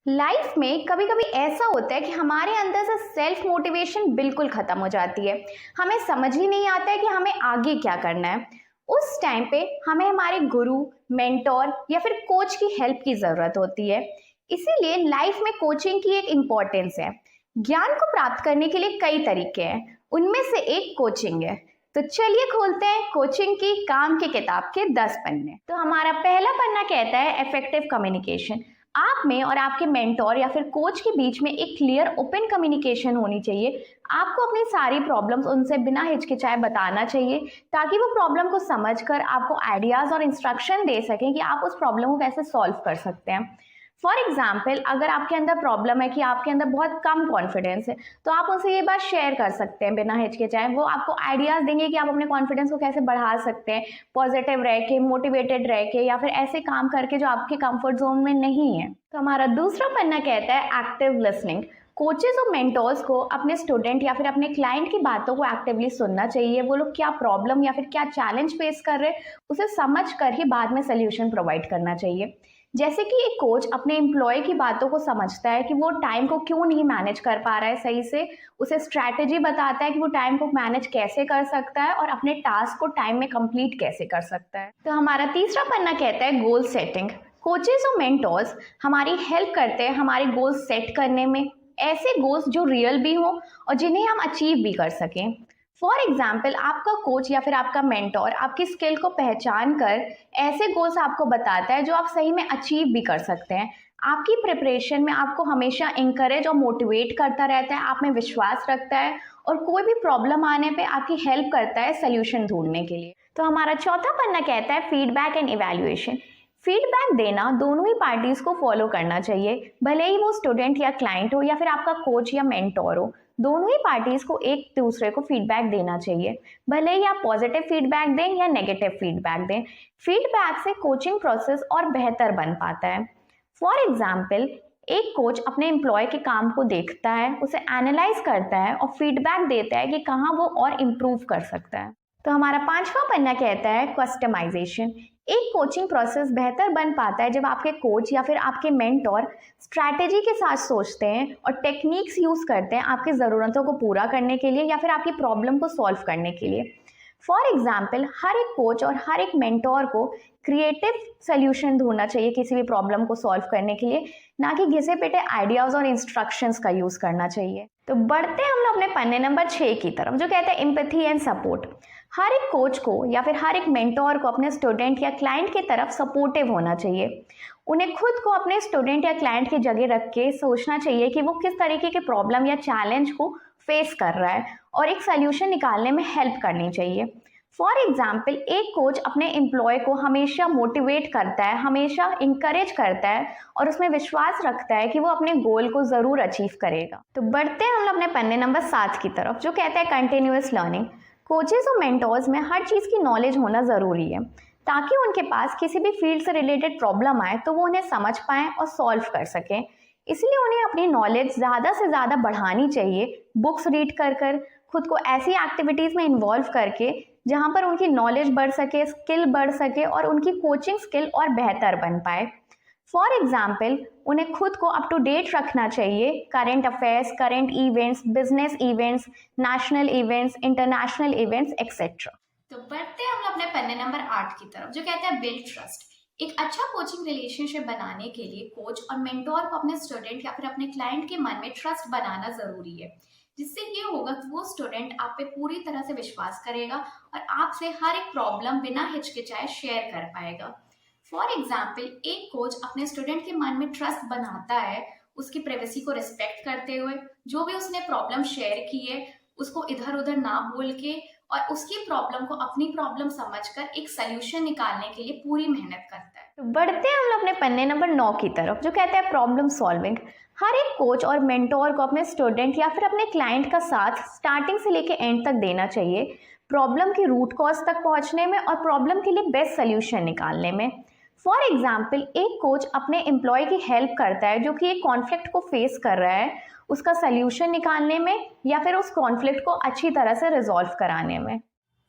Life में कभी कभी ऐसा होता है कि हमारे अंदर से सेल्फ मोटिवेशन बिल्कुल ख़त्म हो जाती है। हमें समझ ही नहीं आता है कि हमें आगे क्या करना है। उस टाइम पे हमें हमारे गुरु, मेंटोर या फिर कोच की हेल्प की ज़रूरत होती है। इसीलिए लाइफ में कोचिंग की एक इम्पोर्टेंस है। ज्ञान को प्राप्त करने के लिए कई तरीके हैं, उनमें से एक कोचिंग है। तो चलिए खोलते हैं कोचिंग की काम की किताब के 10 पन्ने। तो हमारा पहला पन्ना कहता है इफेक्टिव कम्युनिकेशन। आप में और आपके मेंटोर या फिर कोच के बीच में एक क्लियर ओपन कम्युनिकेशन होनी चाहिए। आपको अपनी सारी प्रॉब्लम्स उनसे बिना हिचकिचाए बताना चाहिए ताकि वो प्रॉब्लम को समझकर आपको आइडियाज़ और इंस्ट्रक्शन दे सकें कि आप उस प्रॉब्लम को कैसे सॉल्व कर सकते हैं। फॉर एग्जाम्पल, अगर आपके अंदर प्रॉब्लम है कि आपके अंदर बहुत कम कॉन्फिडेंस है, तो आप उनसे ये बात शेयर कर सकते हैं बिना हिचकिचाए। वो आपको आइडियाज़ देंगे कि आप अपने कॉन्फिडेंस को कैसे बढ़ा सकते हैं, पॉजिटिव रह के, मोटिवेटेड रह के, या फिर ऐसे काम करके जो आपके कंफर्ट जोन में नहीं है। तो हमारा दूसरा पन्ना कहता है एक्टिव लिसनिंग। कोचेज और मेंटोर्स को अपने स्टूडेंट या फिर अपने क्लाइंट की बातों को एक्टिवली सुनना चाहिए। वो लोग क्या प्रॉब्लम या फिर क्या चैलेंज फेस कर रहे हैं, उसे समझ कर ही बाद में सोल्यूशन प्रोवाइड करना चाहिए। जैसे कि एक कोच अपने एम्प्लॉय की बातों को समझता है कि वो टाइम को क्यों नहीं मैनेज कर पा रहा है सही से, उसे स्ट्रैटेजी बताता है कि वो टाइम को मैनेज कैसे कर सकता है और अपने टास्क को टाइम में कंप्लीट कैसे कर सकता है। तो हमारा तीसरा पन्ना कहता है गोल सेटिंग। कोचेज और मेंटोर्स हमारी हेल्प करते हैं हमारे गोल्स सेट करने में, ऐसे गोल्स जो रियल भी हों और जिन्हें हम अचीव भी कर सकें। फॉर एग्जाम्पल, आपका कोच या फिर आपका मेंटोर आपकी स्किल को पहचान कर ऐसे गोल्स आपको बताता है जो आप सही में अचीव भी कर सकते हैं। आपकी प्रिपरेशन में आपको हमेशा इंकरेज और मोटिवेट करता रहता है, आप में विश्वास रखता है और कोई भी प्रॉब्लम आने पे आपकी हेल्प करता है सोल्यूशन ढूंढने के लिए। तो हमारा चौथा पन्ना कहता है फीडबैक एंड इवैल्यूएशन। फीडबैक देना दोनों ही पार्टीज को फॉलो करना चाहिए, भले ही वो स्टूडेंट या क्लाइंट हो या फिर आपका कोच या मेंटोर हो। दोनों ही पार्टीज को एक दूसरे को फीडबैक देना चाहिए, भले ही आप पॉजिटिव फीडबैक दें या नेगेटिव फीडबैक दें। फीडबैक से कोचिंग प्रोसेस और बेहतर बन पाता है। फॉर एग्जाम्पल, एक कोच अपने एम्प्लॉय के काम को देखता है, उसे एनालाइज करता है और फीडबैक देता है कि कहाँ वो और इम्प्रूव कर सकता है। तो हमारा पांचवा पन्ना कहता है कस्टमाइजेशन। एक कोचिंग प्रोसेस बेहतर बन पाता है जब आपके कोच या फिर आपके मेंटोर स्ट्रैटेजी के साथ सोचते हैं और टेक्निक्स यूज करते हैं आपकी ज़रूरतों को पूरा करने के लिए या फिर आपकी प्रॉब्लम को सॉल्व करने के लिए। फॉर एग्जाम्पल, हर एक कोच और हर एक मेंटोर को क्रिएटिव सोल्यूशन ढूंढना चाहिए किसी भी प्रॉब्लम को सॉल्व करने के लिए, ना कि घिसे पिटे आइडियाज और इंस्ट्रक्शंस का यूज करना चाहिए। तो बढ़ते हैं हम लोग अपने पन्ने नंबर 6 की तरफ, जो कहता है एम्पैथी एंड सपोर्ट। हर एक कोच को या फिर हर एक मेंटोर को अपने स्टूडेंट या क्लाइंट की तरफ सपोर्टिव होना चाहिए। उन्हें खुद को अपने स्टूडेंट या क्लाइंट की जगह रख के सोचना चाहिए कि वो किस तरीके के प्रॉब्लम या चैलेंज को फेस कर रहा है और एक सोल्यूशन निकालने में हेल्प करनी चाहिए। फॉर एग्जाम्पल, एक कोच अपने एम्प्लॉय को हमेशा मोटिवेट करता है, हमेशा इंकरेज करता है और उसमें विश्वास रखता है कि वो अपने गोल को ज़रूर अचीव करेगा। तो बढ़ते हैं हम लोग अपने पन्ने नंबर 7 की तरफ, जो कहता है कंटिन्यूअस लर्निंग। कोचेस और मेंटोर्स में हर चीज़ की नॉलेज होना ज़रूरी है ताकि उनके पास किसी भी फील्ड से रिलेटेड प्रॉब्लम आए तो वो उन्हें समझ पाएँ और सॉल्व कर सकें। इसलिए उन्हें अपनी नॉलेज ज़्यादा से ज़्यादा बढ़ानी चाहिए, बुक्स रीड कर खुद को ऐसी एक्टिविटीज़ में इन्वॉल्व करके जहाँ पर उनकी नॉलेज बढ़ सके, स्किल बढ़ सके और उनकी कोचिंग स्किल और बेहतर बन पाए। फॉर एग्जाम्पल, उन्हें खुद को अप टू डेट रखना चाहिए, current affairs, current events, business events, national events, international events etcetera. तो बढ़ते हैं हम अपने पन्ने नंबर 8 की तरफ, जो कहता है बिल्ड ट्रस्ट। एक अच्छा कोचिंग रिलेशनशिप बनाने के लिए कोच और मेंटोर को अपने स्टूडेंट या फिर अपने क्लाइंट के मन में ट्रस्ट बनाना जरूरी है, जिससे ये होगा कि वो स्टूडेंट आप पे पूरी तरह से विश्वास करेगा और आपसे हर एक प्रॉब्लम बिना हिचकिचाए शेयर कर पाएगा। फॉर एग्जाम्पल, एक कोच अपने स्टूडेंट के मन में ट्रस्ट बनाता है उसकी प्राइवेसी को रिस्पेक्ट करते हुए, जो भी उसने प्रॉब्लम शेयर की है उसको इधर उधर ना बोल के और उसकी प्रॉब्लम को अपनी प्रॉब्लम समझकर एक सोल्यूशन निकालने के लिए पूरी मेहनत करता है। तो बढ़ते हैं हम लोग अपने पन्ने नंबर 9 की तरफ, जो कहता है प्रॉब्लम सॉल्विंग। हर एक कोच और मेंटोर को अपने स्टूडेंट या फिर अपने क्लाइंट का साथ स्टार्टिंग से लेके एंड तक देना चाहिए, प्रॉब्लम की रूट कॉज तक पहुंचने में और प्रॉब्लम के लिए बेस्ट सोल्यूशन निकालने में। फॉर एग्जाम्पल एक कोच अपने एम्प्लॉय की हेल्प करता है जो कि एक कॉन्फ्लिक्ट को फेस कर रहा है, उसका सल्यूशन निकालने में या फिर उस कॉन्फ्लिक्ट को अच्छी तरह से रिजॉल्व कराने में।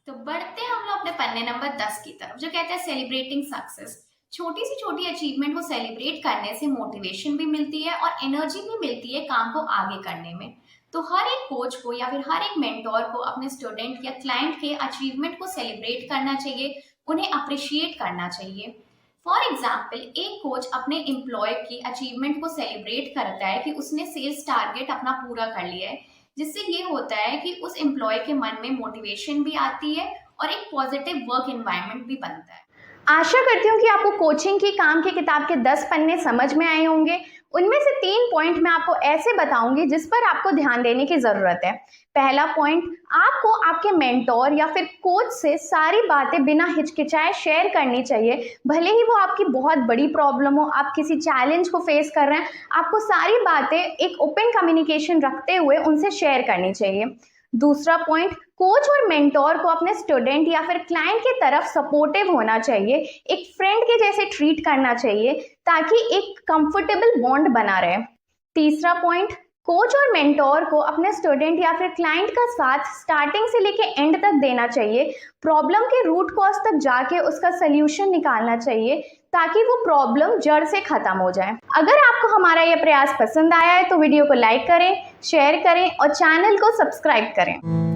तो बढ़ते हैं हम लोग अपने पन्ने नंबर 10 की तरफ, जो कहते हैं सेलिब्रेटिंग सक्सेस। छोटी सी छोटी अचीवमेंट को सेलिब्रेट करने से मोटिवेशन भी मिलती है और एनर्जी भी मिलती है काम को आगे करने में। तो हर एक कोच को या फिर हर एक मेंटोर को अपने स्टूडेंट या क्लाइंट के अचीवमेंट को सेलिब्रेट करना चाहिए, उन्हें अप्रिशिएट करना चाहिए। फॉर एग्जाम्पल एक कोच अपने एम्प्लॉय की अचीवमेंट को सेलिब्रेट करता है कि उसने सेल्स टारगेट अपना पूरा कर लिया है, जिससे ये होता है कि उस एम्प्लॉय के मन में मोटिवेशन भी आती है और एक पॉजिटिव वर्क एनवायरनमेंट भी बनता है। आशा करती हूँ कि आपको कोचिंग की काम की किताब के 10 पन्ने समझ में आए होंगे। उनमें से 3 पॉइंट मैं आपको ऐसे बताऊंगी जिस पर आपको ध्यान देने की जरूरत है। पहला पॉइंट, आपको आपके मेंटोर या फिर कोच से सारी बातें बिना हिचकिचाए शेयर करनी चाहिए। भले ही वो आपकी बहुत बड़ी प्रॉब्लम हो, आप किसी चैलेंज को फेस कर रहे हैं, आपको सारी बातें एक ओपन कम्युनिकेशन रखते हुए उनसे शेयर करनी चाहिए। दूसरा पॉइंट, कोच और मेंटोर को अपने स्टूडेंट या फिर क्लाइंट की तरफ सपोर्टिव होना चाहिए, एक फ्रेंड के जैसे ट्रीट करना चाहिए ताकि एक कंफर्टेबल बॉन्ड बना रहे। तीसरा पॉइंट, कोच और मेंटोर को अपने स्टूडेंट या फिर क्लाइंट का साथ स्टार्टिंग से लेके एंड तक देना चाहिए, प्रॉब्लम के रूट कॉज तक जाके उसका सल्यूशन निकालना चाहिए ताकि वो प्रॉब्लम जड़ से खत्म हो जाए। अगर आपको हमारा ये प्रयास पसंद आया है तो वीडियो को लाइक करें, शेयर करें और चैनल को सब्सक्राइब करें।